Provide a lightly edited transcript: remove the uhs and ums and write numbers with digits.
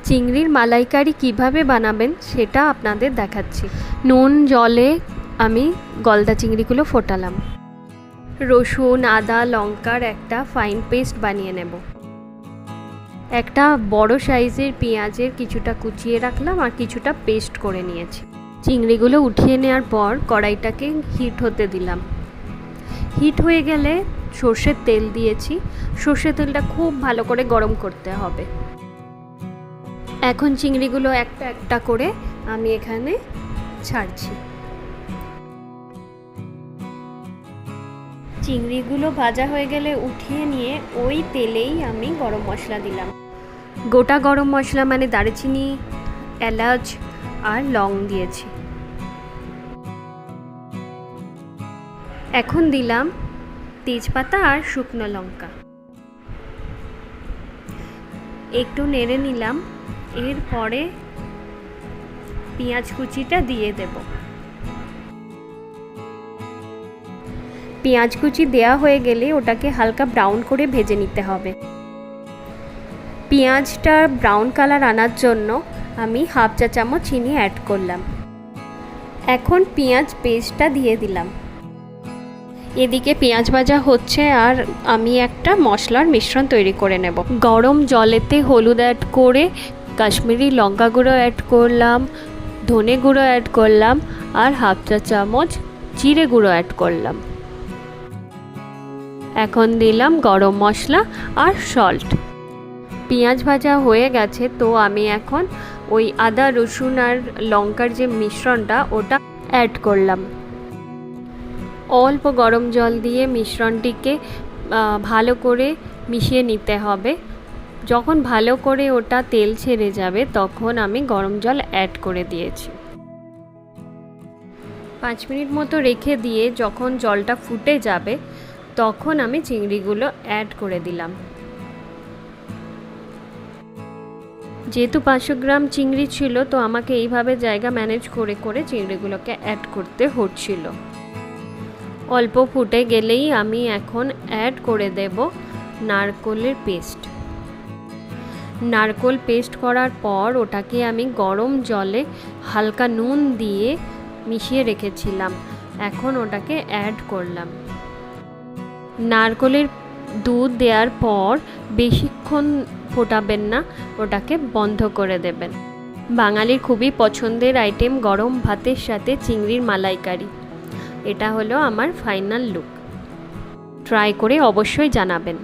চিংড়ির মালাইকারি কিভাবে বানাবেন সেটা আপনাদের দেখাচ্ছি। নুন জলে আমি গলদা চিংড়িগুলো ফোটালাম। রসুন আদা লঙ্কার একটা ফাইন পেস্ট বানিয়ে নেব। একটা বড় সাইজের পেঁয়াজের কিছুটা কুচিয়ে রাখলাম আর কিছুটা পেস্ট করে নিয়েছি। চিংড়িগুলো উঠিয়ে নেওয়ার পর কড়াইটাকে হিট হতে দিলাম। হিট হয়ে গেলে সর্ষের তেল দিয়েছি। সর্ষের তেলটা খুব ভালো করে গরম করতে হবে। এখন চিংড়িগুলো একটা একটা করে আমি এখানে ছাড়ছি। চিংড়িগুলো ভাজা হয়ে গেলে উঠিয়ে নিয়ে ওই তেলেই আমি গরম মশলা দিলাম। গোটা গরম মশলা মানে দারচিনি এলাচ আর লং দিয়েছি। এখন দিলাম তেজপাতা আর শুকনো লঙ্কা। একটু নেড়ে নিলাম। এরপরে পেঁয়াজ কুচিটা দিয়ে দেব। পেঁয়াজ কুচি দেওয়া হয়ে গেলে ওটাকে হালকা ব্রাউন করে ভেজে নিতে হবে। পেঁয়াজটা ব্রাউন কালার আনার জন্য আমি হাফ চা চামচ চিনি অ্যাড করলাম। এখন পেঁয়াজ পেস্টটা দিয়ে দিলাম। এদিকে পেঁয়াজ ভাজা হচ্ছে আর আমি একটা মশলার মিশ্রণ তৈরি করে নেব। গরম জলেতে হলুদ অ্যাড করে কাশ্মীরি লঙ্কা গুঁড়ো অ্যাড করলাম, ধনে গুঁড়ো অ্যাড করলাম আর হাফ চা চামচ জিরে গুঁড়ো অ্যাড করলাম। এখন দিলাম গরম মশলা আর সল্ট। পেঁয়াজ ভাজা হয়ে গেছে, তো আমি এখন ওই আদা রসুন আর লঙ্কার যে মিশ্রণটা ওটা অ্যাড করলাম। অল্প গরম জল দিয়ে মিশ্রণটিকে ভালো করে মিশিয়ে নিতে হবে। যখন ভালো করে ওটা তেল ছেড়ে যাবে তখন আমি গরম জল অ্যাড করে দিয়েছি। 5 মিনিট মতো রেখে দিয়ে যখন জলটা ফুটে যাবে তখন আমি চিংড়িগুলো অ্যাড করে দিলাম। যেহেতু 500 গ্রাম চিংড়ি ছিল, তো আমাকে এইভাবে জায়গা ম্যানেজ করে করে চিংড়িগুলোকে অ্যাড করতে হচ্ছিল। অল্প ফুটে গেলেই আমি এখন অ্যাড করে দেব নারকেলের পেস্ট। নারকেল পেস্ট করার পর ওটাকে আমি গরম জলে হালকা নুন দিয়ে মিশিয়ে রেখেছিলাম। এখন ওটাকে অ্যাড করলাম। নারকেলের দুধ দেওয়ার পর বেশিক্ষণ ফোটাবেন না, ওটাকে বন্ধ করে দেবেন। বাঙালির খুবই পছন্দের আইটেম গরম ভাতের সাথে চিংড়ির মালাইকারি। এটা হলো আমার ফাইনাল লুক। ট্রাই করে অবশ্যই জানাবেন।